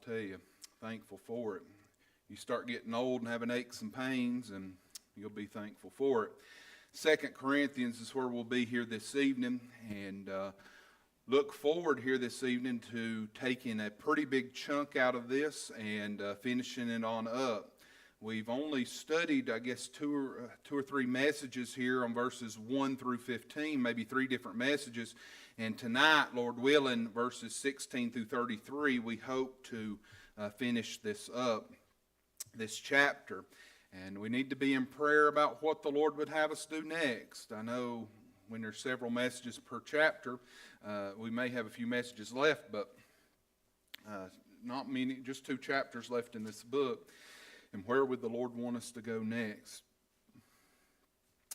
tell you, thankful for it. You start getting old and having aches and pains, and you'll be thankful for it. 2 Corinthians is where we'll be here this evening, and look forward here this evening to taking a pretty big chunk out of this and finishing it on up. We've only studied, I guess, two or three messages here on verses 1 through 15, maybe three different messages. And tonight, Lord willing, verses 16 through 33, we hope to finish this up, this chapter. And we need to be in prayer about what the Lord would have us do next. I know when there's several messages per chapter, we may have a few messages left, but not many, just 2 chapters left in this book. And where would the Lord want us to go next?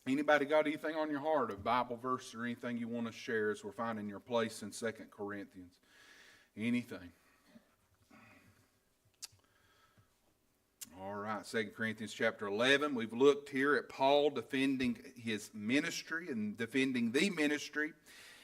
Anybody got anything on your heart, a Bible verse or anything you want to share as we're finding your place in 2 Corinthians? Anything? All right, 2 Corinthians chapter 11. We've looked here at Paul defending his ministry and defending the ministry.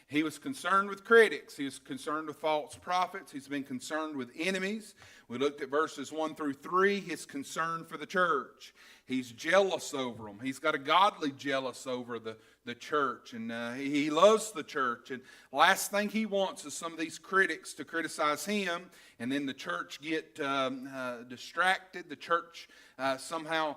He was concerned with critics. He was concerned with false prophets. He's been concerned with enemies. We looked at verses 1 through 3, his concern for the church. He's jealous over them. He's got a godly jealous over the church, and he loves the church. And last thing he wants is some of these critics to criticize him, and then the church get distracted. The church somehow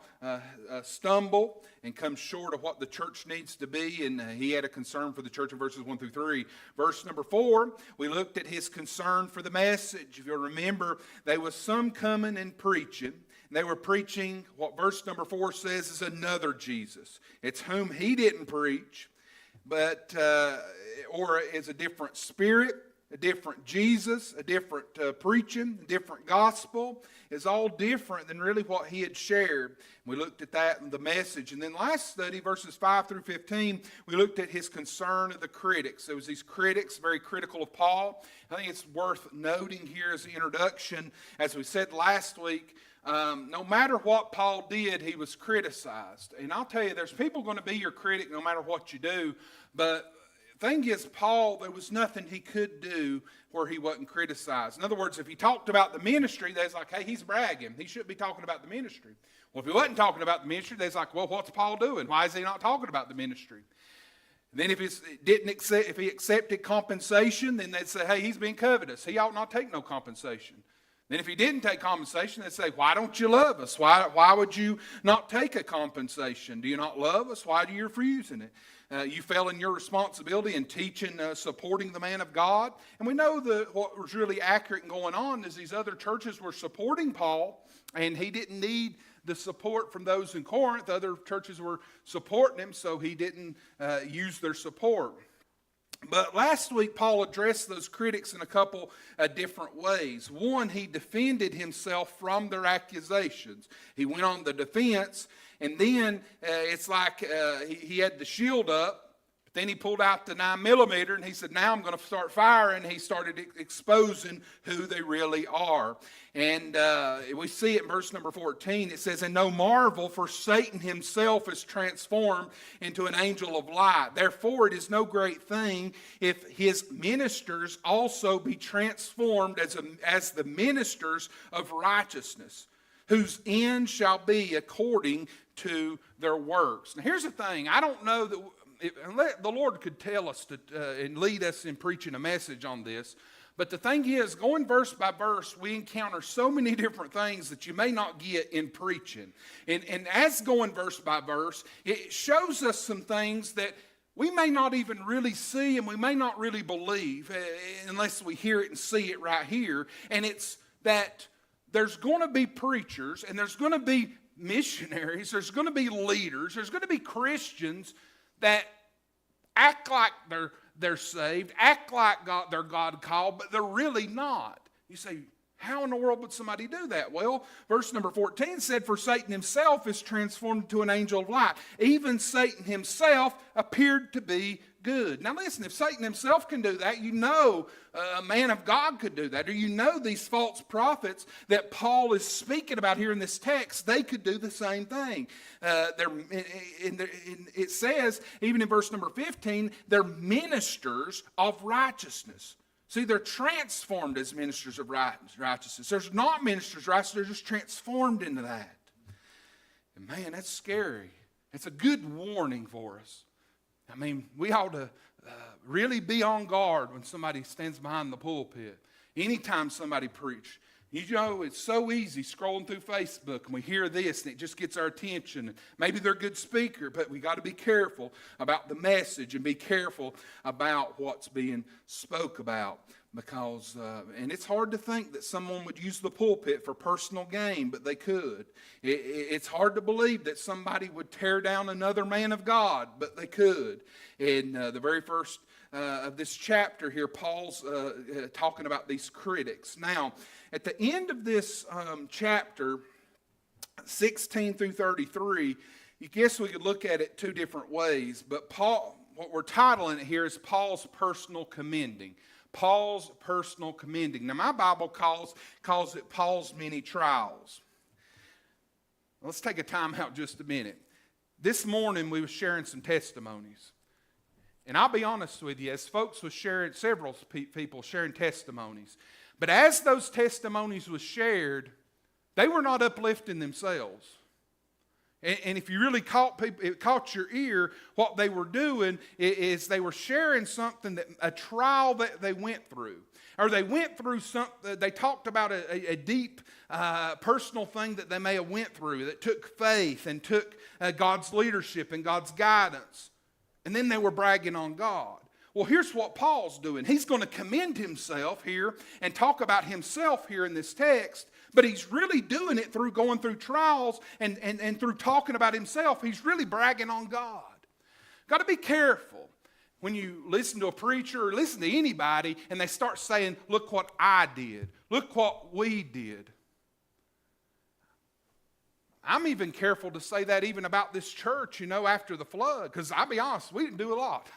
stumble and come short of what the church needs to be, and he had a concern for the church in verses 1 through 3. Verse number 4, we looked at his concern for the message. If you'll remember, there was some coming and preaching. They were preaching what verse number 4 says is another Jesus. It's whom he didn't preach, but or is a different spirit, a different Jesus, a different preaching, a different gospel. Is all different than really what he had shared. We looked at that in the message. And then last study, verses 5 through 15, we looked at his concern of the critics. There was these critics very critical of Paul. I think it's worth noting here as an introduction, as we said last week, no matter what Paul did, he was criticized. And I'll tell you, there's people going to be your critic no matter what you do. But the thing is, Paul, there was nothing he could do where he wasn't criticized. In other words, if he talked about the ministry, they's like, hey, he's bragging. He shouldn't be talking about the ministry. Well, if he wasn't talking about the ministry, they's like, well, what's Paul doing? Why is he not talking about the ministry? Then if he accepted compensation, then they'd say, hey, he's being covetous. He ought not take no compensation. Then if he didn't take compensation, they'd say, why don't you love us? Why would you not take a compensation? Do you not love us? Why are you refusing it? You fell in your responsibility in teaching, supporting the man of God. And we know that what was really accurate and going on is these other churches were supporting Paul, and he didn't need the support from those in Corinth. Other churches were supporting him, so he didn't use their support. But last week, Paul addressed those critics in a couple of different ways. One, he defended himself from their accusations. He went on the defense, and then it's like he had the shield up. Then he pulled out the 9mm and he said, now I'm going to start firing. He started exposing who they really are. And we see it in verse number 14. It says, and no marvel, for Satan himself is transformed into an angel of light. Therefore it is no great thing if his ministers also be transformed as the ministers of righteousness, whose end shall be according to their works. Now here's the thing. I don't know that the Lord could tell us and lead us in preaching a message on this. But the thing is, going verse by verse, we encounter so many different things that you may not get in preaching. And as going verse by verse, it shows us some things that we may not even really see and we may not really believe unless we hear it and see it right here. And it's that there's going to be preachers and there's going to be missionaries, there's going to be leaders, there's going to be Christians that act like they're saved, act like they're God called, but they're really not. You say, how in the world would somebody do that? Well, verse number 14 said, for Satan himself is transformed into an angel of light. Even Satan himself appeared to be good. Now listen, if Satan himself can do that, you know a man of God could do that. Or you know these false prophets that Paul is speaking about here in this text, they could do the same thing. It says, even in verse number 15, they're ministers of righteousness. See, they're transformed as ministers of righteousness. There's not ministers of righteousness, they're just transformed into that. And man, that's scary. It's a good warning for us. I mean, we ought to really be on guard when somebody stands behind the pulpit. Anytime somebody preaches. You know, it's so easy scrolling through Facebook and we hear this and it just gets our attention. Maybe they're a good speaker, but we got to be careful about the message and be careful about what's being spoke about. Because, and it's hard to think that someone would use the pulpit for personal gain, but they could. It's hard to believe that somebody would tear down another man of God, but they could. In the very first of this chapter here, Paul's talking about these critics. Now, at the end of this chapter, 16 through 33, you guess we could look at it two different ways. But Paul, what we're titling it here is Paul's personal commending. Paul's personal commending. Now, my Bible calls it Paul's many trials. Let's take a time out just a minute. This morning, we were sharing some testimonies. And I'll be honest with you, as folks was sharing, several people sharing testimonies. But as those testimonies was shared, they were not uplifting themselves. And if you really it caught your ear, what they were doing is they were sharing something, a trial that they went through. Or they went through something, they talked about a deep personal thing that they may have went through that took faith and took God's leadership and God's guidance. And then they were bragging on God. Well, here's what Paul's doing. He's going to commend himself here and talk about himself here in this text, but he's really doing it through going through trials and through talking about himself. He's really bragging on God. Got to be careful when you listen to a preacher or listen to anybody and they start saying, look what I did. Look what we did. I'm even careful to say that even about this church, you know, after the flood, because I'll be honest, we didn't do a lot.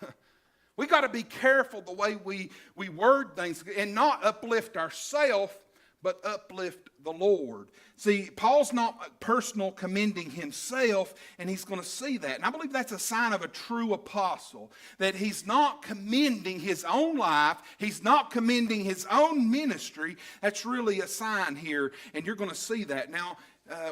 We got to be careful the way we word things and not uplift ourselves, but uplift the Lord. See, Paul's not personal commending himself, and he's going to see that. And I believe that's a sign of a true apostle, that he's not commending his own life, he's not commending his own ministry. That's really a sign here, and you're going to see that. Now,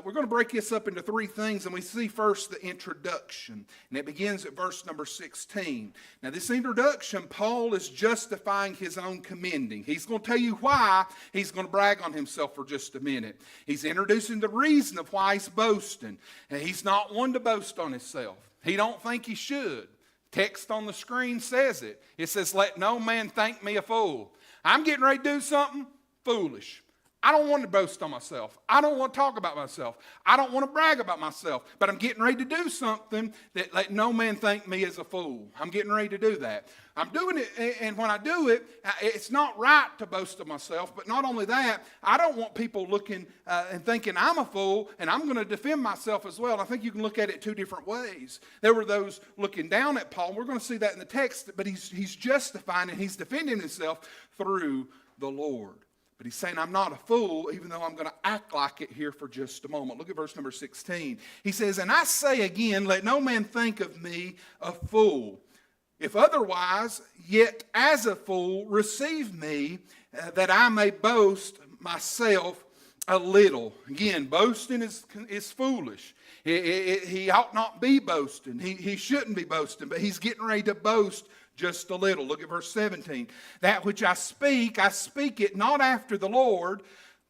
we're going to break this up into three things, and we see first the introduction, and it begins at verse number 16. Now, this introduction, Paul is justifying his own commending. He's going to tell you why he's going to brag on himself for just a minute. He's introducing the reason of why he's boasting, and he's not one to boast on himself. He don't think he should. Text on the screen says it. It says, "Let no man think me a fool." I'm getting ready to do something foolish. I don't want to boast on myself. I don't want to talk about myself. I don't want to brag about myself. But I'm getting ready to do something that let no man think me as a fool. I'm getting ready to do that. I'm doing it, and when I do it, it's not right to boast of myself. But not only that, I don't want people looking and thinking I'm a fool, and I'm going to defend myself as well. I think you can look at it two different ways. There were those looking down at Paul. We're going to see that in the text, but he's justifying and he's defending himself through the Lord. But he's saying, I'm not a fool, even though I'm going to act like it here for just a moment. Look at verse number 16. He says, "And I say again, let no man think of me a fool. If otherwise, yet as a fool, receive me, that I may boast myself a little." Again, boasting is foolish. He ought not be boasting. He shouldn't be boasting, but he's getting ready to boast just a little. Look at verse 17. "That which I speak it not after the Lord,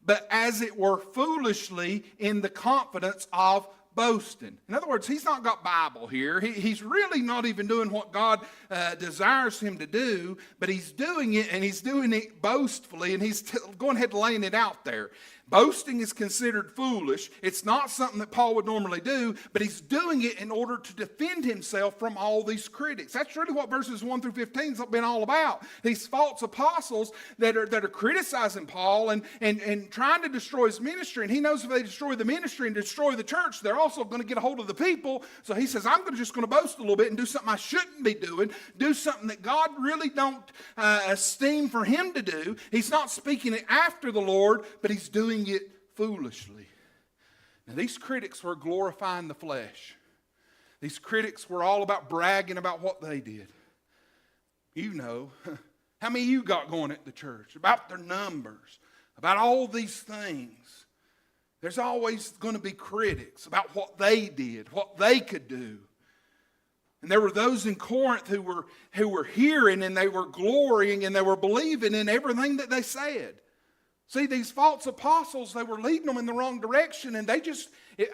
but as it were foolishly in the confidence of boasting." In other words, he's not got Bible here. He's really not even doing what God desires him to do, but he's doing it, and he's doing it boastfully, and he's going ahead and laying it out there. Boasting is considered foolish. It's not something that Paul would normally do, but he's doing it in order to defend himself from all these critics. That's really what verses 1 through 15 has been all about. These false apostles that are criticizing Paul and trying to destroy his ministry. And he knows if they destroy the ministry and destroy the church, they're also going to get a hold of the people. So he says, I'm just going to boast a little bit and do something I shouldn't be doing, do something that God really don't esteem for him to do. He's not speaking it after the Lord, but he's doing it foolishly. Now, these critics were glorifying the flesh. These critics were all about bragging about what they did. You know, How many of you got going at the church? About their numbers, about all these things. There's always going to be critics about what they did, what they could do. And there were those in Corinth who were hearing and they were glorying and they were believing in everything that they said. See, these false apostles, they were leading them in the wrong direction, and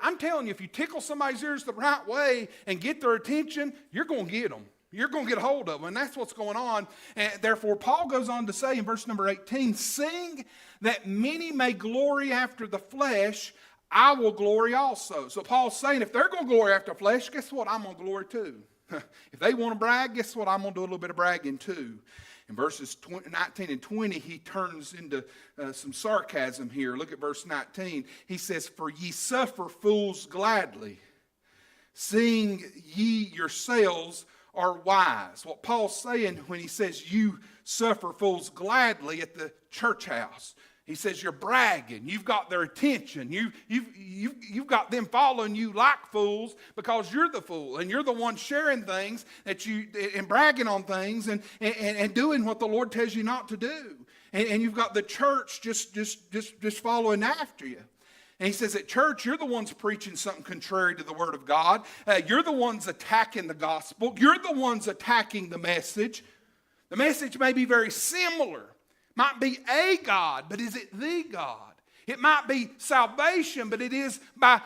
I'm telling you, if you tickle somebody's ears the right way and get their attention, you're going to get them. You're going to get a hold of them, and that's what's going on. And therefore, Paul goes on to say in verse number 18, seeing that many may glory after the flesh, I will glory also. So Paul's saying, if they're going to glory after the flesh, guess what? I'm going to glory too. If they want to brag, guess what? I'm going to do a little bit of bragging too. In verses 19 and 20, he turns into some sarcasm here. Look at verse 19. He says, for ye suffer fools gladly, seeing ye yourselves are wise. What Paul's saying when he says you suffer fools gladly at the church house, he says you're bragging. You've got their attention. You've got them following you like fools because you're the fool and you're the one sharing things and bragging on things and doing what the Lord tells you not to do. And you've got the church just following after you. And he says at church, you're the ones preaching something contrary to the Word of God. You're the ones attacking the gospel. You're the ones attacking the message. The message may be very similar. Might be a God, but is it the God? It might be salvation, but it is by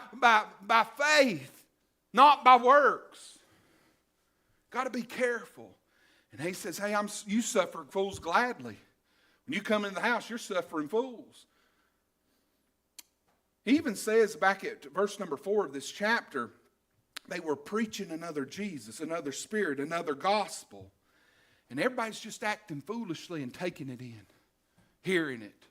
faith, not by works. Got to be careful. And he says, hey, you suffer fools gladly. When you come in the house, you're suffering fools. He even says back at verse number 4 of this chapter, they were preaching another Jesus, another spirit, another gospel. And everybody's just acting foolishly and taking it in, hearing it.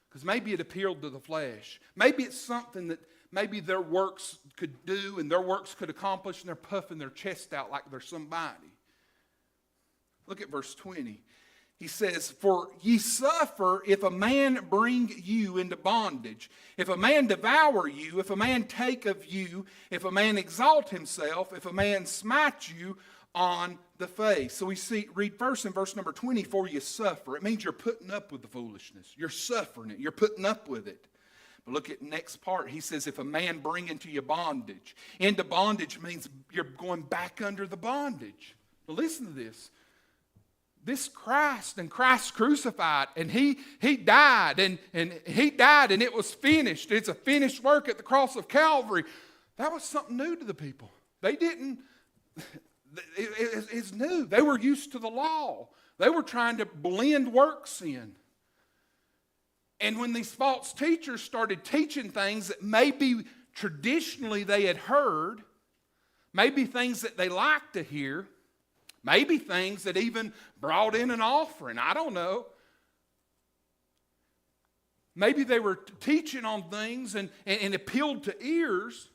Because maybe it appealed to the flesh. Maybe it's something that maybe their works could do and their works could accomplish, and they're puffing their chest out like they're somebody. Look at verse 20. He says, for ye suffer if a man bring you into bondage, if a man devour you, if a man take of you, if a man exalt himself, if a man smite you on the face. So we read first in verse number 20, for you suffer. It means you're putting up with the foolishness. You're suffering it. You're putting up with it. But look at the next part. He says, if a man bring into you bondage. Into bondage means you're going back under the bondage. Now listen to this. This Christ and Christ crucified, and he died, and he died, and it was finished. It's a finished work at the cross of Calvary. That was something new to the people. They didn't, it's new. They were used to the law. They were trying to blend works in. And when these false teachers started teaching things that maybe traditionally they had heard, maybe things that they liked to hear, maybe things that even brought in an offering. I don't know. Maybe they were teaching on things and appealed to ears.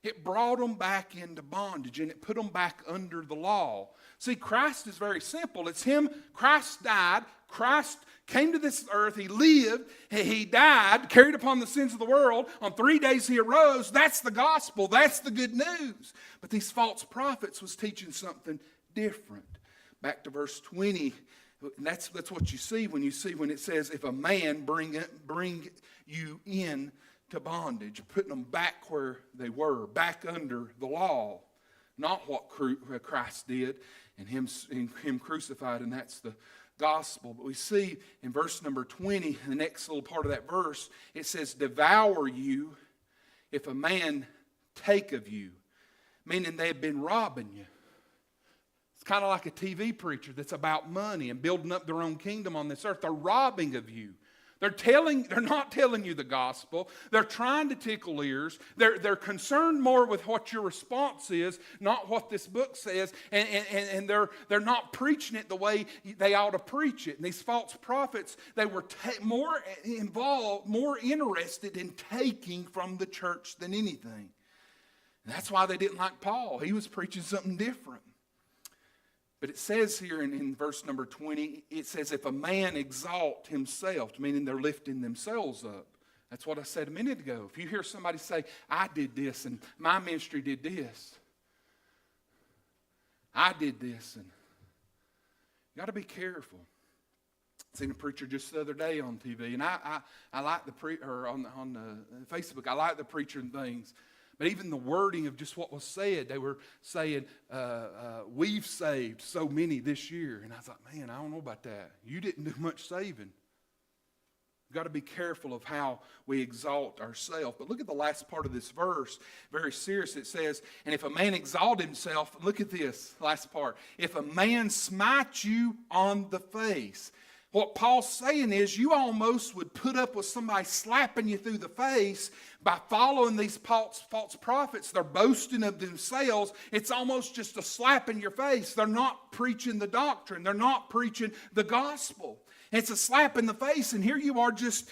It brought them back into bondage and it put them back under the law. See, Christ is very simple. It's Him. Christ died. Christ came to this earth. He lived. He died, carried upon the sins of the world. On 3 days He arose. That's the gospel. That's the good news. But these false prophets was teaching something different. Back to verse 20. That's what you see when it says, if a man bring you in to bondage, putting them back where they were, back under the law. Not what Christ did and him crucified, and that's the gospel. But we see in verse number 20, the next little part of that verse, it says, devour you if a man take of you. Meaning they have been robbing you. It's kind of like a TV preacher that's about money and building up their own kingdom on this earth. They're robbing of you. They're not telling you the gospel. They're trying to tickle ears. They're concerned more with what your response is, not what this book says. And they're not preaching it the way they ought to preach it. And these false prophets, they were more involved, more interested in taking from the church than anything. And that's why they didn't like Paul. He was preaching something different. But it says here in verse number 20, it says, if a man exalt himself, meaning they're lifting themselves up. That's what I said a minute ago. If you hear somebody say, I did this and my ministry did this. I did this. And You got to be careful. I seen a preacher just the other day on TV, and I like the or on Facebook. I like the preacher and things, but even the wording of just what was said, they were saying, "We've saved so many this year," and I thought, man, I don't know about that. You didn't do much saving. We've got to be careful of how we exalt ourselves. But look at the last part of this verse, very serious. It says, "And if a man exalt himself," look at this last part. "If a man smite you on the face." What Paul's saying is you almost would put up with somebody slapping you through the face by following these false prophets. They're boasting of themselves. It's almost just a slap in your face. They're not preaching the doctrine. They're not preaching the gospel. It's a slap in the face, and here you are just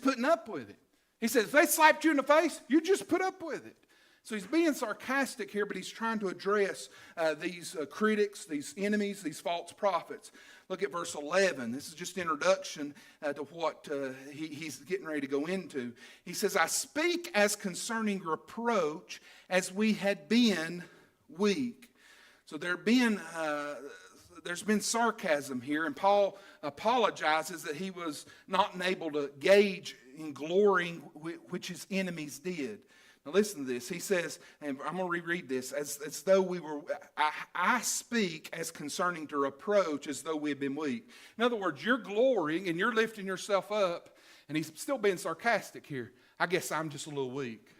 putting up with it. He says, if they slapped you in the face, you just put up with it. So he's being sarcastic here, but he's trying to address these critics, these enemies, these false prophets. Look at verse 11. This is just introduction to what he's getting ready to go into. He says, "I speak as concerning reproach as we had been weak." So there's been sarcasm here, and Paul apologizes that he was not able to gauge in glorying which his enemies did. Now listen to this. He says, and I'm going to reread this, as though we were, I speak as concerning to reproach as though we had been weak. In other words, you're glorying and you're lifting yourself up, and he's still being sarcastic here. I guess I'm just a little weak.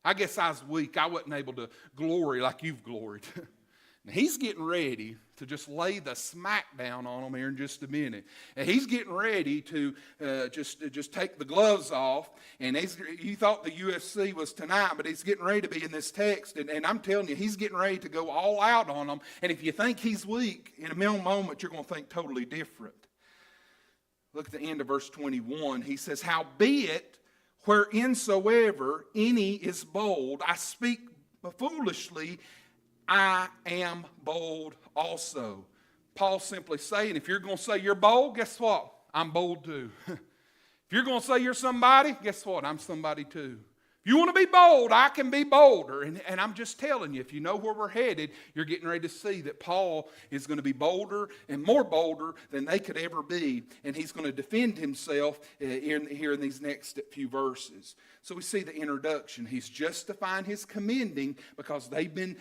I guess I was weak. I wasn't able to glory like you've gloried. Now, he's getting ready to just lay the smackdown on them here in just a minute. And he's getting ready to just take the gloves off. And you thought the UFC was tonight, but he's getting ready to be in this text. And I'm telling you, he's getting ready to go all out on them. And if you think he's weak, in a moment, you're going to think totally different. Look at the end of verse 21. He says, "Howbeit, whereinsoever any is bold, I speak foolishly, I am bold also." Paul's simply saying, if you're going to say you're bold, guess what? I'm bold too. If you're going to say you're somebody, guess what? I'm somebody too. If you want to be bold, I can be bolder. And I'm just telling you, if you know where we're headed, you're getting ready to see that Paul is going to be bolder and more bolder than they could ever be. And he's going to defend himself here in these next few verses. So we see the introduction. He's justifying his commending because they've been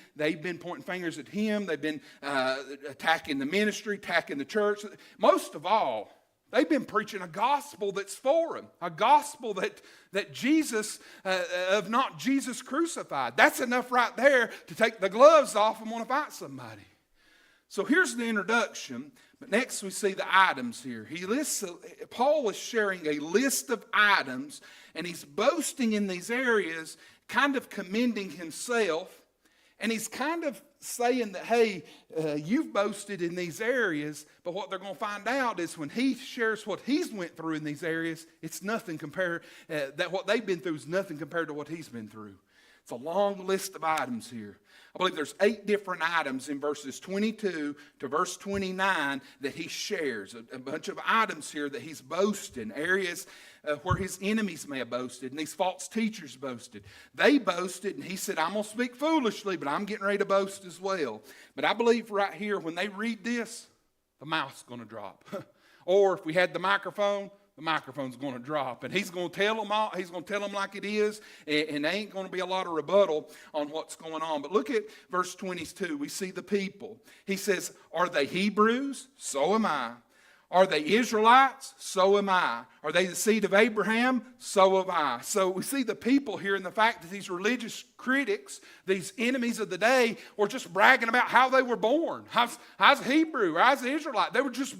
pointing fingers at him. They've been attacking the ministry, attacking the church. Most of all, they've been preaching a gospel that's foreign, a gospel that Jesus, of not Jesus crucified. That's enough right there to take the gloves off and want to fight somebody. So here's the introduction, but next we see the items here. Paul is sharing a list of items, and he's boasting in these areas, kind of commending himself. And he's kind of saying that, hey, you've boasted in these areas, but what they're going to find out is when he shares what he's went through in these areas, it's nothing compared, that what they've been through is nothing compared to what he's been through. It's a long list of items here. I believe there's 8 different items in verses 22 to verse 29 that he shares. A bunch of items here that he's boasting, areas where his enemies may have boasted, and these false teachers boasted. They boasted, and he said, I'm going to speak foolishly, but I'm getting ready to boast as well. But I believe right here, when they read this, the mouth's going to drop. Or if we had the microphone's going to drop, and he's going to tell them all. He's going to tell them like it is, and there ain't going to be a lot of rebuttal on what's going on. But look at verse 22. We see the people. He says, "Are they Hebrews? So am I. Are they Israelites? So am I. Are they the seed of Abraham? So am I." So we see the people here in the fact that these religious critics, these enemies of the day, were just bragging about how they were born. I was a Hebrew, or I was an Israelite. They were just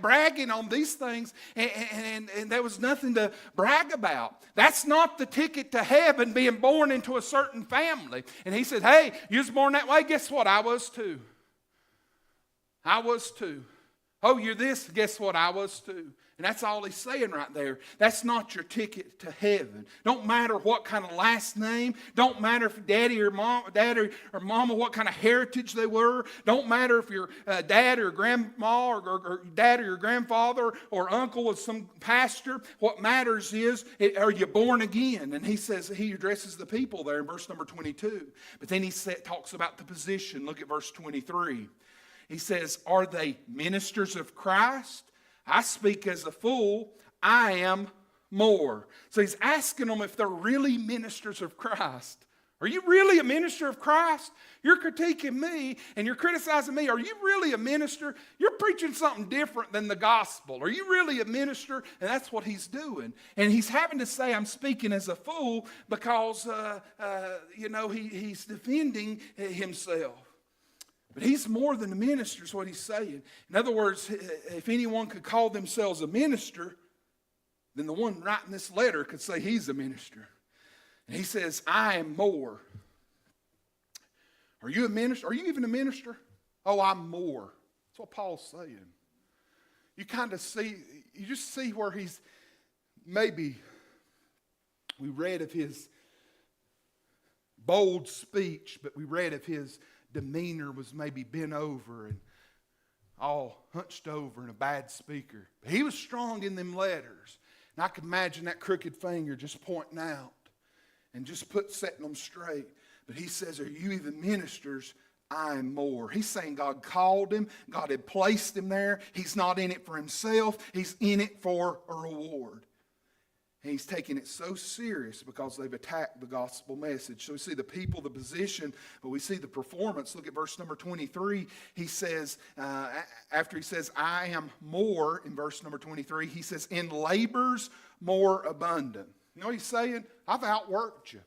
bragging on these things, and there was nothing to brag about. That's not the ticket to heaven, being born into a certain family. And he said, hey, you was born that way? Guess what? I was too. I was too. Oh, you're this? Guess what? I was too. And that's all he's saying right there. That's not your ticket to heaven. Don't matter what kind of last name. Don't matter if daddy or mama, what kind of heritage they were. Don't matter if your dad or grandma or dad or your grandfather or uncle was some pastor. What matters is, are you born again? And he says, he addresses the people there in verse number 22. But then he talks about the position. Look at verse 23. He says, are they ministers of Christ? I speak as a fool. I am more. So he's asking them if they're really ministers of Christ. Are you really a minister of Christ? You're critiquing me and you're criticizing me. Are you really a minister? You're preaching something different than the gospel. Are you really a minister? And that's what he's doing. And he's having to say, I'm speaking as a fool because, he's defending himself. But he's more than a minister is what he's saying. In other words, if anyone could call themselves a minister, then the one writing this letter could say he's a minister. And he says, I am more. Are you a minister? Are you even a minister? Oh, I'm more. That's what Paul's saying. You kind of see, you just see where he's, maybe we read of his bold speech, but we read of his demeanor was maybe bent over and all hunched over and a bad speaker. But he was strong in them letters. And I could imagine that crooked finger just pointing out. And just setting them straight. But he says, are you even ministers? I am more. He's saying God called him. God had placed him there. He's not in it for himself. He's in it for a reward. And he's taking it so serious because they've attacked the gospel message. So we see the people, the position, but we see the performance. Look at verse number 23. He says, after he says, I am more, in verse number 23, he says, in labors more abundant. You know what he's saying? I've outworked you.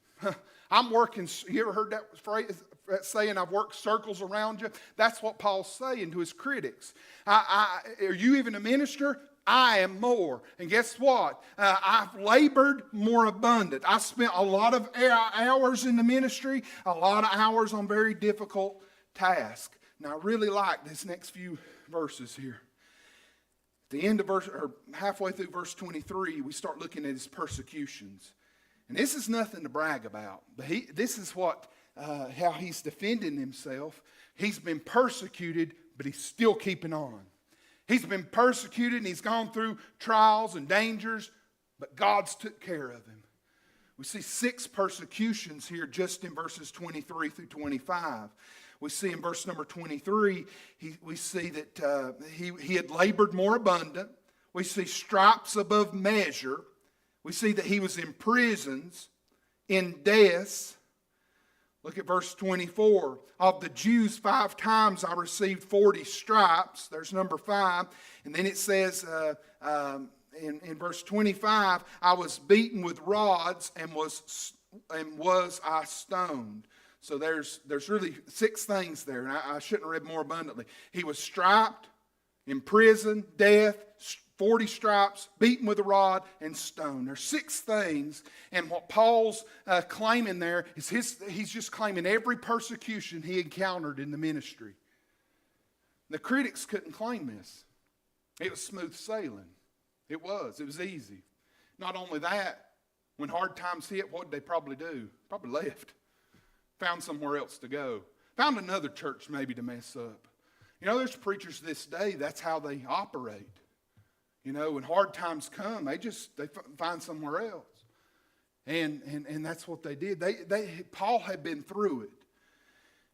I'm working. You ever heard that phrase, that saying, I've worked circles around you? That's what Paul's saying to his critics. Are you even a minister? I am more. And guess what? I've labored more abundant. I spent a lot of hours in the ministry, a lot of hours on very difficult tasks. Now, I really like this next few verses here. The end of verse, or halfway through verse 23, we start looking at his persecutions. And this is nothing to brag about. But this is how he's defending himself. He's been persecuted, but he's still keeping on. He's been persecuted and he's gone through trials and dangers, but God's took care of him. We see 6 persecutions here just in verses 23 through 25. We see in verse number 23, we see that he had labored more abundant. We see stripes above measure. We see that he was in prisons, in deaths. Look at verse 24. Of the Jews 5 times I received 40 stripes. There's number 5. And then it says in verse 25, I was beaten with rods and was I stoned. So there's really 6 things there, and I shouldn't have read more abundantly. He was striped, in prison, death, 40 stripes, beaten with a rod, and stoned. There's 6 things, and what Paul's claiming there is he's just claiming every persecution he encountered in the ministry. The critics couldn't claim this. It was smooth sailing. It was easy. Not only that, when hard times hit, what did they probably do? Probably left. Found somewhere else to go. Found another church maybe to mess up. You know, there's preachers this day, that's how they operate. You know, when hard times come, they find somewhere else. And that's what they did. Paul had been through it.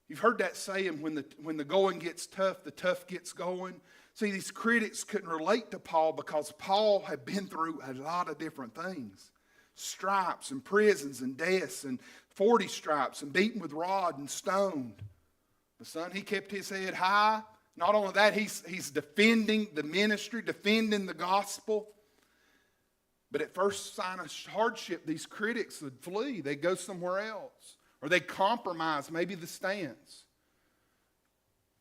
You've heard that saying, when the going gets tough, the tough gets going. See, these critics couldn't relate to Paul because Paul had been through a lot of different things. Stripes and prisons and deaths and 40 stripes and beaten with rod and stoned. The son, he kept his head high. Not only that, he's defending the ministry, defending the gospel. But at first sign of hardship, these critics would flee. They'd go somewhere else. Or they'd compromise maybe the stance.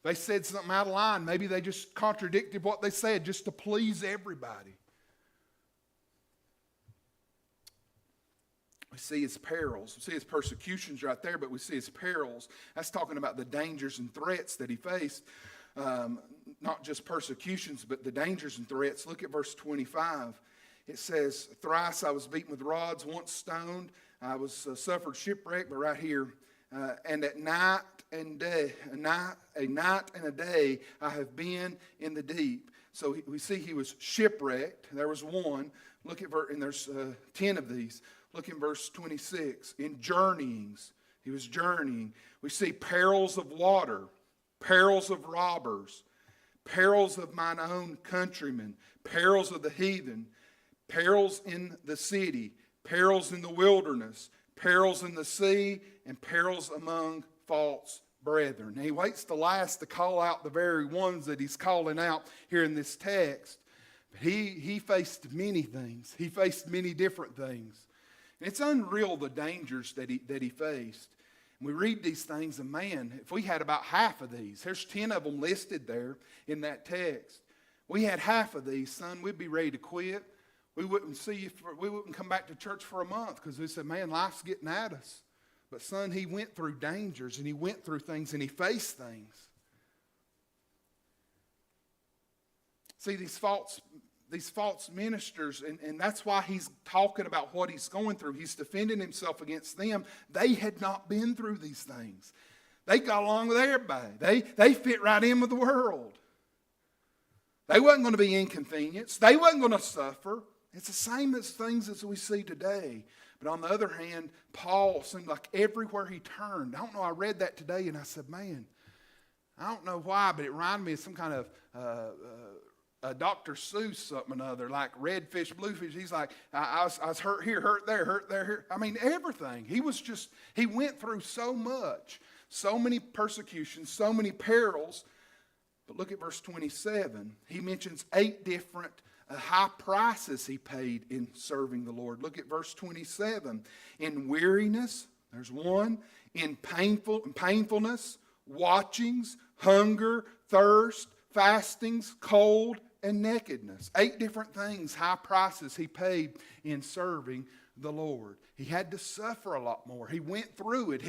They said something out of line. Maybe they just contradicted what they said just to please everybody. We see his perils. We see his persecutions right there, but we see his perils. That's talking about the dangers and threats that he faced. Not just persecutions, but the dangers and threats. Look at verse 25. It says, thrice I was beaten with rods, once stoned. I was suffered shipwreck, but right here, and at night and day, a night and a day, I have been in the deep. So we see he was shipwrecked. There was one. Look at and there's 10 of these. Look in verse 26. In journeyings, he was journeying. We see perils of water. perils of robbers, perils of mine own countrymen, perils of the heathen, perils in the city, perils in the wilderness, perils in the sea, and perils among false brethren. Now, he waits to last to call out the very ones that he's calling out here in this text. But he faced many things. He faced many different things. And it's unreal the dangers that he faced. And we read these things, and man, if we had about half of these, there's 10 of them listed there in that text. We had half of these, son, we'd be ready to quit. We wouldn't we wouldn't come back to church for a month because we said, man, life's getting at us. But son, he went through dangers and he went through things and he faced things. See, these false ministers, and that's why he's talking about what he's going through. He's defending himself against them. They had not been through these things. They got along with everybody. They fit right in with the world. They wasn't going to be inconvenienced. They wasn't going to suffer. It's the same as things as we see today. But on the other hand, Paul seemed like everywhere he turned. I don't know, I read that today and I said, man, I don't know why, but it reminded me of some kind of Dr. Seuss something or other, like red fish, blue fish. He's like, I was hurt here, hurt there, here. I mean, everything. He went through so much, so many persecutions, so many perils. But look at verse 27. He mentions 8 different high prices he paid in serving the Lord. Look at verse 27. In weariness, there's one. In painfulness, watchings, hunger, thirst, fastings, cold, and nakedness. 8 different things, high prices he paid in serving the Lord. He had to suffer a lot more. He went through it.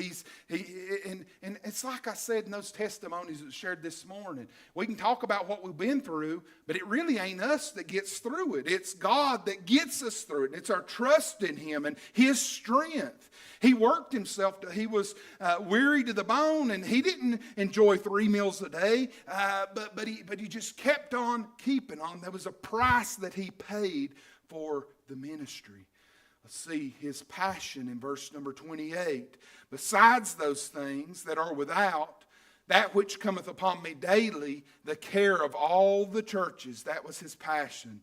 And it's like I said in those testimonies that shared this morning. We can talk about what we've been through, but it really ain't us that gets through it. It's God that gets us through it. It's our trust in Him and His strength. He worked himself. He was weary to the bone, and he didn't enjoy 3 meals a day, but he just kept on keeping on. There was a price that he paid for the ministry. Let's see his passion in verse number 28. Besides those things that are without, that which cometh upon me daily, the care of all the churches. That was his passion.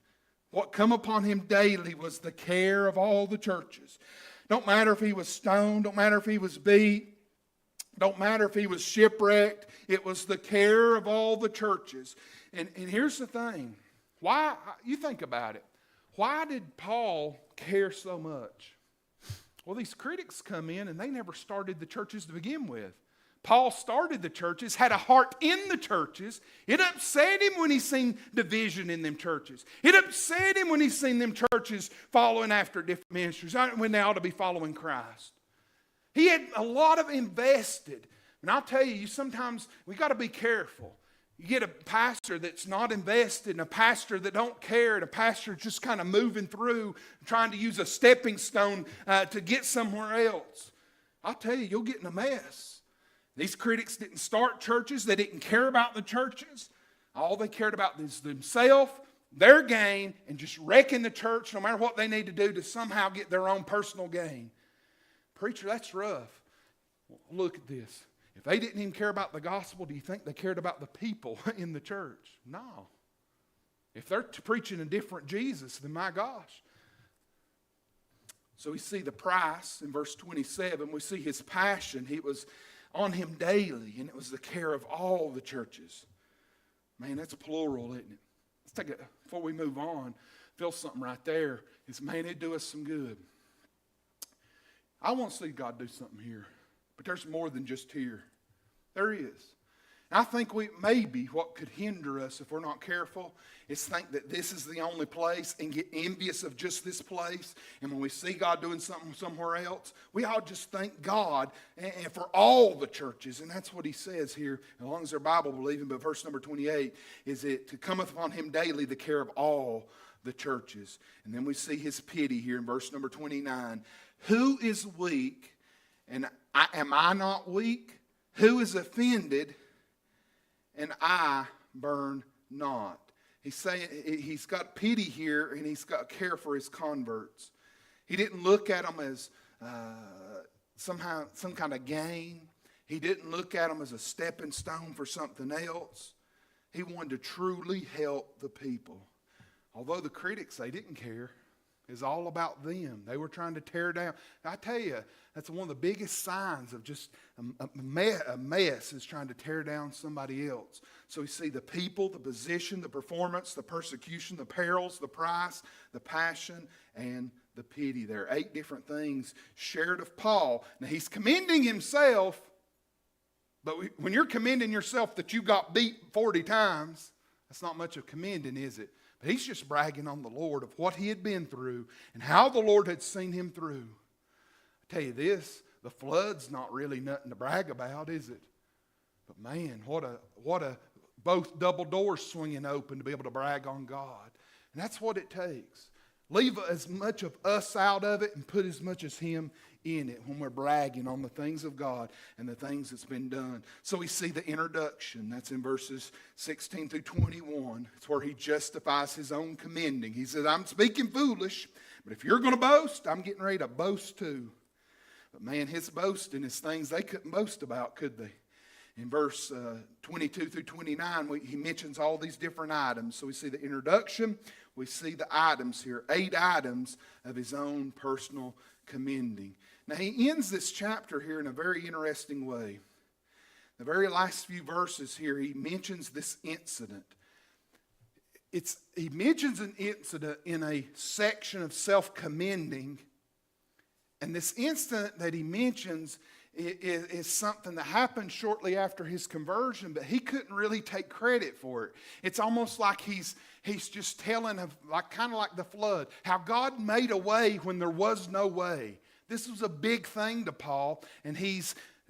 What come upon him daily was the care of all the churches. Don't matter if he was stoned. Don't matter if he was beat. Don't matter if he was shipwrecked. It was the care of all the churches. And here's the thing. Why? You think about it. Why did Paul care so much? Well, these critics come in and they never started the churches to begin with. Paul started the churches, had a heart in the churches. It upset him when he seen division in them churches. It upset him when he seen them churches following after different ministries, when they ought to be following Christ. He had a lot of invested. And I'll tell you, sometimes we got to be careful. You get a pastor that's not invested, and a pastor that don't care, and a pastor just kind of moving through, trying to use a stepping stone to get somewhere else. I'll tell you, you'll get in a mess. These critics didn't start churches. They didn't care about the churches. All they cared about is themselves, their gain, and just wrecking the church no matter what they need to do to somehow get their own personal gain. Preacher, that's rough. Look at this. If they didn't even care about the gospel, do you think they cared about the people in the church? No. If they're preaching a different Jesus, then my gosh. So we see the price in verse 27. We see his passion. He was on him daily, and it was the care of all the churches. Man, that's plural, isn't it? Let's take it before we move on. Feel something right there. It's, man, it'd do us some good. I want to see God do something here. But there's more than just here. There is. And I think maybe what could hinder us if we're not careful is think that this is the only place and get envious of just this place. And when we see God doing something somewhere else, we all just thank God and for all the churches. And that's what he says here, as long as they're Bible believing. But verse number 28 is it to cometh upon him daily the care of all the churches. And then we see his pity here in verse number 29. Who is weak? And am I not weak? Who is offended? And I burn not. He's saying he's got pity here, and he's got care for his converts. He didn't look at them as some kind of gain. He didn't look at them as a stepping stone for something else. He wanted to truly help the people. Although the critics, they didn't care. It was all about them. They were trying to tear down. I tell you, that's one of the biggest signs of just a mess is trying to tear down somebody else. So we see the people, the position, the performance, the persecution, the perils, the price, the passion, and the pity. There are 8 different things shared of Paul. Now he's commending himself, but when you're commending yourself that you got beat 40 times, that's not much of commending, is it? But he's just bragging on the Lord of what he had been through and how the Lord had seen him through. I tell you this, the flood's not really nothing to brag about, is it? But man, what a both double doors swinging open to be able to brag on God. And that's what it takes. Leave as much of us out of it and put as much as him in it when we're bragging on the things of God and the things that's been done. So we see the introduction. That's in verses 16 through 21. It's where he justifies his own commending. He says, I'm speaking foolish, but if you're going to boast, I'm getting ready to boast too. But man, his boasting is things they couldn't boast about, could they? In verse 22 through 29, he mentions all these different items. So we see the introduction. We see the items here, 8 items of his own personal commending. Now he ends this chapter here in a very interesting way. The very last few verses here, he mentions this incident. He mentions an incident in a section of self-commending. And this incident that he mentions is something that happened shortly after his conversion, but he couldn't really take credit for it. It's almost like he's just telling of kind of like the flood, how God made a way when there was no way. This was a big thing to Paul, and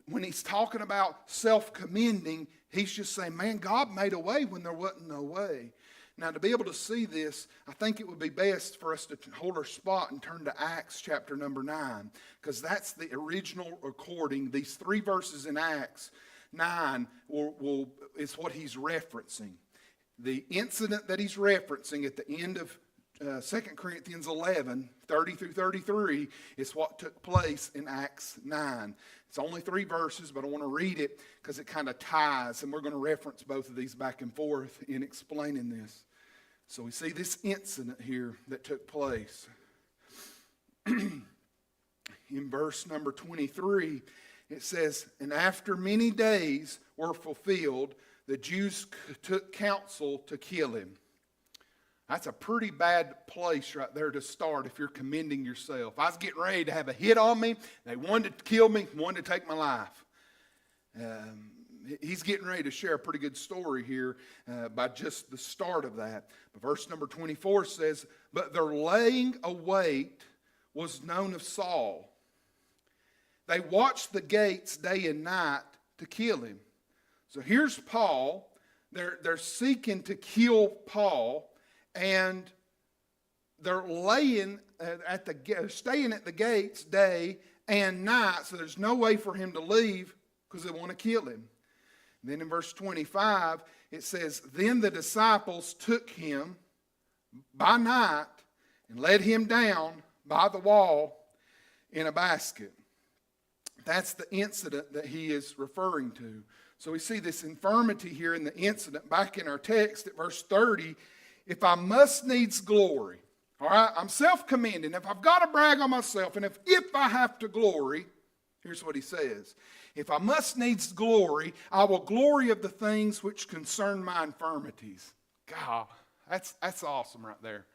when he's talking about self-commending, he's just saying, man, God made a way when there wasn't no way. Now, to be able to see this, I think it would be best for us to hold our spot and turn to Acts chapter number 9, because that's the original recording. These 3 verses in Acts 9 is what he's referencing. The incident that he's referencing at the end of 2 Corinthians 11, 30 through 33, is what took place in Acts 9. It's only 3 verses, but I want to read it because it kind of ties, and we're going to reference both of these back and forth in explaining this. So we see this incident here that took place. In verse number 23, it says, and after many days were fulfilled, the Jews took counsel to kill him. That's a pretty bad place right there to start if you're commending yourself. I was getting ready to have a hit on me. They wanted to kill me, wanted to take my life. He's getting ready to share a pretty good story here by just the start of that. But verse number 24 says, but their laying await was known of Saul. They watched the gates day and night to kill him. So here's Paul. They're seeking to kill Paul. And they're staying at the gates day and night, so there's no way for him to leave because they want to kill him. And then in verse 25, it says, then the disciples took him by night and led him down by the wall in a basket. That's the incident that he is referring to. So we see this infirmity here in the incident back in our text at verse 30. If I must needs glory, all right, I'm self-commending. If I've got to brag on myself, and if I have to glory, here's what he says. If I must needs glory, I will glory of the things which concern my infirmities. God, that's awesome right there.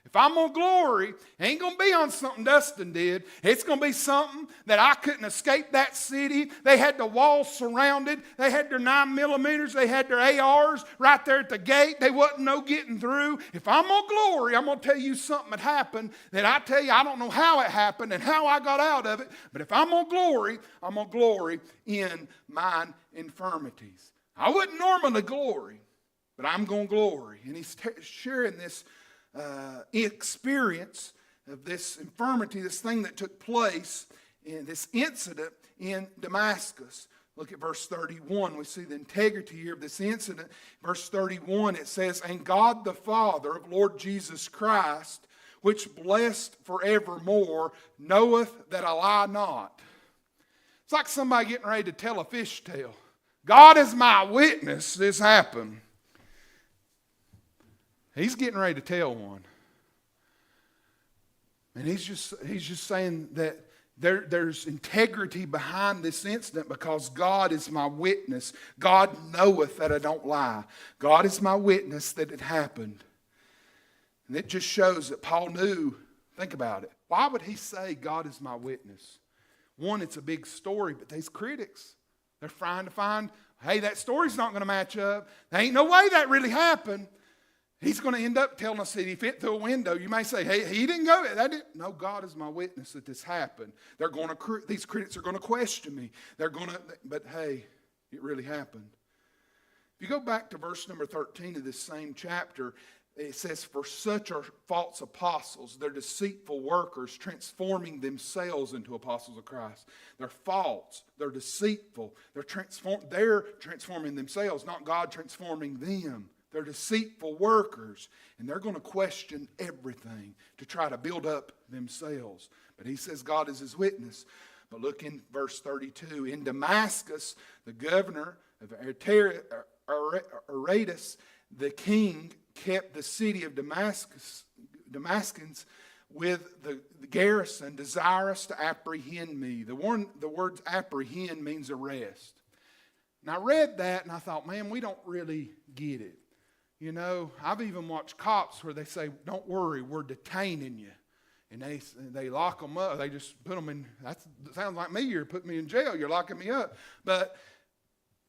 If I'm going to glory, it ain't going to be on something Dustin did. It's going to be something that I couldn't escape that city. They had the walls surrounded. They had their 9mm. They had their ARs right there at the gate. They wasn't no getting through. If I'm going to glory, I'm going to tell you something that happened that I tell you I don't know how it happened and how I got out of it. But if I'm going to glory, I'm going to glory in mine infirmities. I wouldn't normally glory, but I'm going to glory. And he's sharing this experience of this infirmity, this thing that took place in this incident in Damascus. Look at verse 31. We see the integrity here of this incident. Verse 31, it says, and God the Father of Lord Jesus Christ, which blessed forevermore, knoweth that I lie not. It's like somebody getting ready to tell a fish tale. God is my witness this happened. He's getting ready to tell one. And he's just saying that there's integrity behind this incident because God is my witness. God knoweth that I don't lie. God is my witness that it happened. And it just shows that Paul knew. Think about it. Why would he say God is my witness? One, it's a big story, but these critics, they're trying to find, hey, that story's not going to match up. There ain't no way that really happened. He's going to end up telling us that he fit through a window. You may say, hey, he didn't go. No, God is my witness that this happened. These critics are going to question me. But hey, it really happened. If you go back to verse number 13 of this same chapter, it says, for such are false apostles. They're deceitful workers, transforming themselves into apostles of Christ. They're false. They're deceitful. They're transforming themselves, not God transforming them. They're deceitful workers, and they're going to question everything to try to build up themselves. But he says God is his witness. But look in verse 32. In Damascus, the governor of Aretas, the king, kept the city of Damascus with the garrison, desirous to apprehend me. The word apprehend means arrest. And I read that and I thought, man, we don't really get it. You know, I've even watched cops where they say, don't worry, we're detaining you. And they lock them up. They just put them in, that sounds like me, you're putting me in jail, you're locking me up. But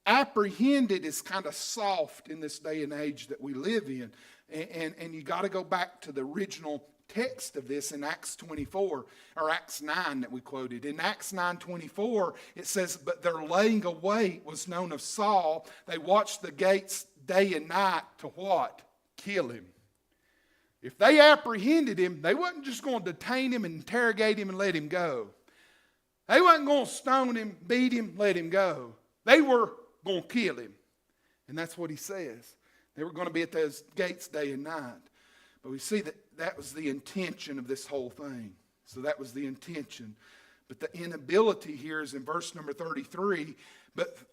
apprehended is kind of soft in this day and age that we live in. And you got to go back to the original text of this in Acts 24, or Acts 9 that we quoted. In Acts 9:24, it says, but their laying await was known of Saul. They watched the gates day and night to what? Kill him. If they apprehended him, they wasn't just going to detain him and interrogate him and let him go. They wasn't going to stone him, beat him, let him go. They were going to kill him. And that's what he says. They were going to be at those gates day and night. But we see that was the intention of this whole thing. So that was the intention. But the inability here is in verse number 33.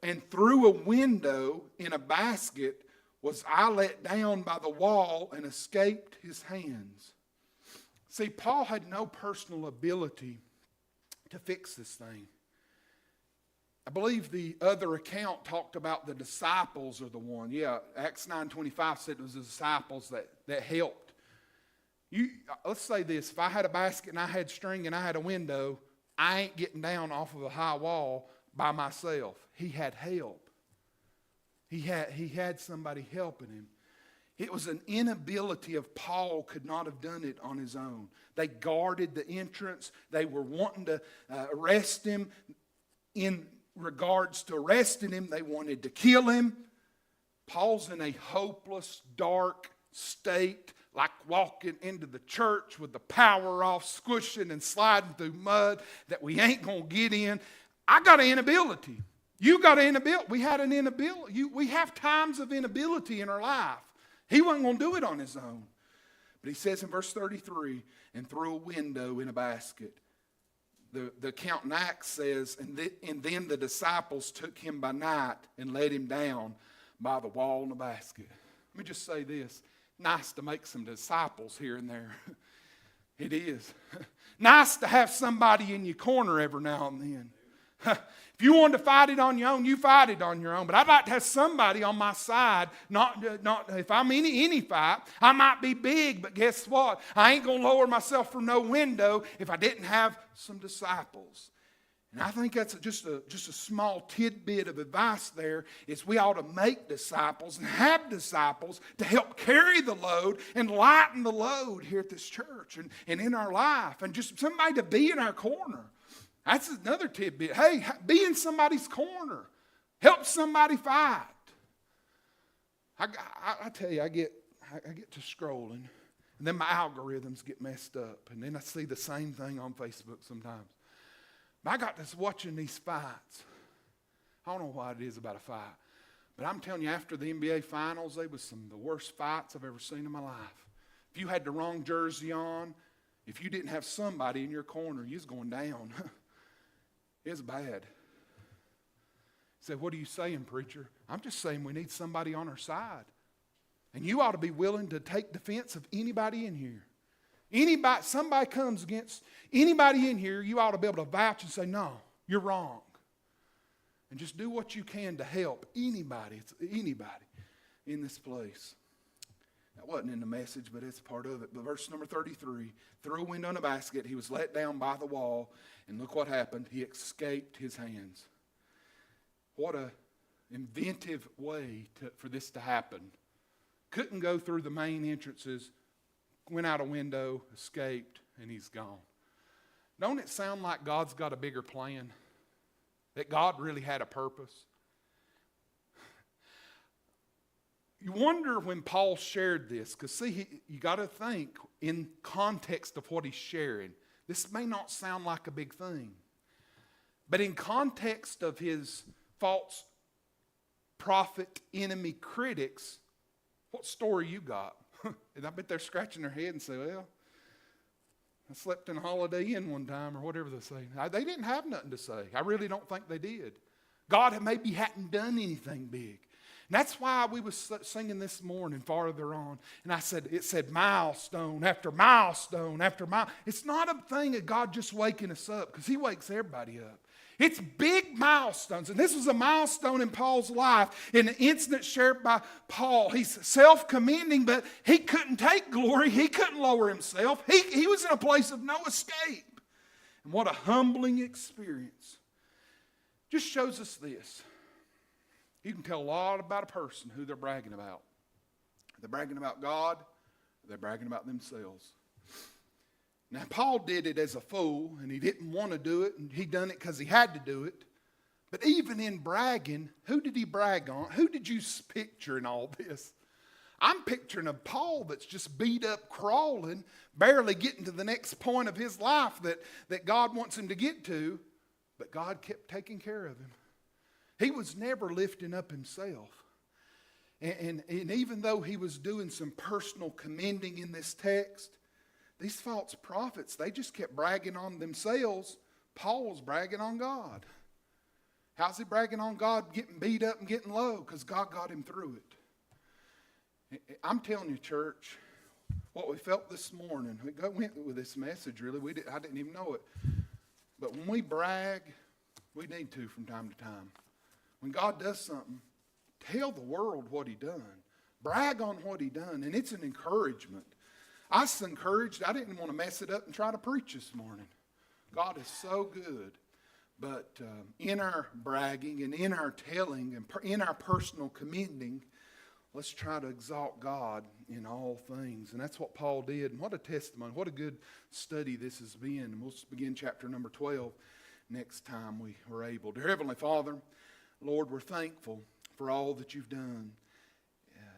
And through a window in a basket was I let down by the wall and escaped his hands. See, Paul had no personal ability to fix this thing. I believe the other account talked about the disciples are the one. Yeah, Acts 9:25 said it was the disciples that helped. Let's say this. If I had a basket and I had string and I had a window, I ain't getting down off of a high wall by myself. He had help. He had somebody helping him. It was an inability of Paul could not have done it on his own. They guarded the entrance. They were wanting to arrest him. In regards to arresting him, they wanted to kill him. Paul's in a hopeless, dark state, like walking into the church with the power off, squishing and sliding through mud that we ain't going to get in. I got an inability. You got an inability. We had an inability. We have times of inability in our life. He wasn't going to do it on his own. But he says in verse 33, and through a window in a basket. The account in Acts says, and then the disciples took him by night and let him down by the wall in a basket. Let me just say this. Nice to make some disciples here and there. It is. Nice to have somebody in your corner every now and then. If you wanted to fight it on your own, you fight it on your own. But I'd like to have somebody on my side. Not if I'm in any fight, I might be big, but guess what? I ain't going to lower myself from no window if I didn't have some disciples. And I think that's just a small tidbit of advice there is we ought to make disciples and have disciples to help carry the load and lighten the load here at this church and in our life. And just somebody to be in our corner. That's another tidbit. Hey, be in somebody's corner. Help somebody fight. I tell you, I get to scrolling, and then my algorithms get messed up, and then I see the same thing on Facebook sometimes. But I got this watching these fights. I don't know what it is about a fight, but I'm telling you, after the NBA Finals, they was some of the worst fights I've ever seen in my life. If you had the wrong jersey on, if you didn't have somebody in your corner, you was going down. It was bad. Say, what are you saying, preacher? I'm just saying we need somebody on our side. And you ought to be willing to take defense of anybody in here. Somebody comes against anybody in here, you ought to be able to vouch and say, no, you're wrong. And just do what you can to help anybody in this place. That wasn't in the message, but it's part of it. But verse number 33, threw a window in a basket. He was let down by the wall. And look what happened. He escaped his hands. What a inventive way for this to happen. Couldn't go through the main entrances. Went out a window, escaped, and he's gone. Don't it sound like God's got a bigger plan? That God really had a purpose? You wonder when Paul shared this, because see, you got to think in context of what he's sharing. This may not sound like a big thing, but in context of his false prophet, enemy, critics, what story you got? And I bet they're scratching their head and say, well, I slept in a Holiday Inn one time, or whatever they say. They didn't have nothing to say. I really don't think they did. God maybe hadn't done anything big. And that's why we was singing this morning farther on. And it said milestone after milestone after milestone. It's not a thing of God just waking us up, because he wakes everybody up. It's big milestones. And this was a milestone in Paul's life. In an incident shared by Paul. He's self-commending, but he couldn't take glory. He couldn't lower himself. He was in a place of no escape. And what a humbling experience. Just shows us this. You can tell a lot about a person who they're bragging about. They're bragging about God. They're bragging about themselves. Now, Paul did it as a fool, and he didn't want to do it, and he done it because he had to do it. But even in bragging, who did he brag on? Who did you picture in all this? I'm picturing a Paul that's just beat up, crawling, barely getting to the next point of his life that God wants him to get to, but God kept taking care of him. He was never lifting up himself. And even though he was doing some personal commending in this text, these false prophets, they just kept bragging on themselves. Paul was bragging on God. How's he bragging on God, getting beat up and getting low? Because God got him through it. I'm telling you, church, what we felt this morning, we went with this message, really. I didn't even know it. But when we brag, we need to from time to time. When God does something, tell the world what he done. Brag on what he done, and it's an encouragement. I was encouraged. I didn't want to mess it up and try to preach this morning. God is so good. But in our bragging and in our telling and in our personal commending, let's try to exalt God in all things. And that's what Paul did. And what a testimony. What a good study this has been. And we'll begin chapter number 12 next time we are able. Dear Heavenly Father, Lord, we're thankful for all that you've done.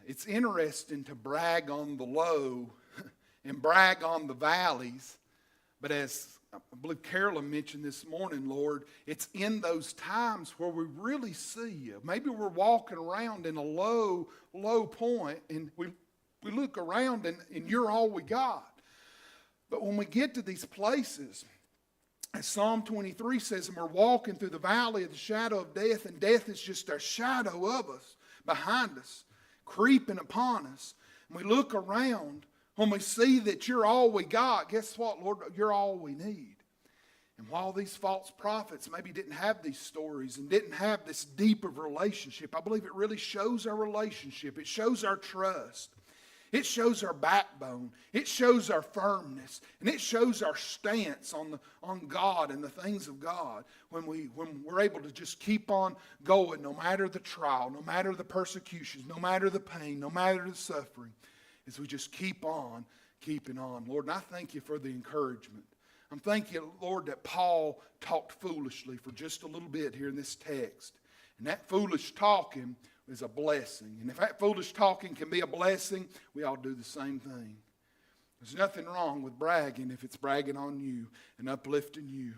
It's interesting to brag on the low and brag on the valleys. But as I believe Carolyn mentioned this morning, Lord, it's in those times where we really see you. Maybe we're walking around in a low point, and we look around and you're all we got. But when we get to these places, as Psalm 23 says, and we're walking through the valley of the shadow of death, and death is just a shadow of us, behind us, creeping upon us. And we look around, when we see that you're all we got, guess what, Lord? You're all we need. And while these false prophets maybe didn't have these stories and didn't have this deep of relationship, I believe it really shows our relationship. It shows our trust. It shows our backbone. It shows our firmness. And it shows our stance on God and the things of God when we're able to just keep on going no matter the trial, no matter the persecutions, no matter the pain, no matter the suffering, as we just keep on keeping on. Lord, and I thank you for the encouragement. I'm thanking you, Lord, that Paul talked foolishly for just a little bit here in this text. And that foolish talking is a blessing. And if that foolish talking can be a blessing, we all do the same thing. There's nothing wrong with bragging if it's bragging on you and uplifting you.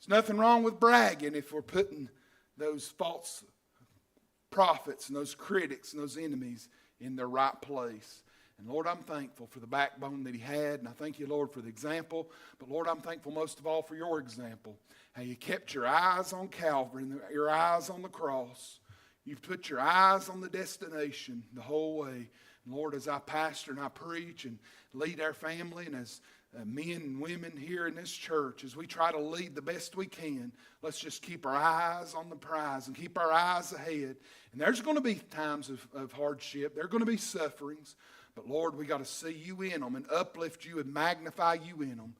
There's nothing wrong with bragging if we're putting those false prophets and those critics and those enemies in their right place. And Lord, I'm thankful for the backbone that he had, and I thank you, Lord, for the example. But Lord, I'm thankful most of all for your example, how you kept your eyes on Calvary and your eyes on the cross. You've put your eyes on the destination the whole way. And Lord, as I pastor and I preach and lead our family, and as men and women here in this church, as we try to lead the best we can, let's just keep our eyes on the prize and keep our eyes ahead. And there's going to be times of hardship. There are going to be sufferings. But Lord, we got to see you in them and uplift you and magnify you in them.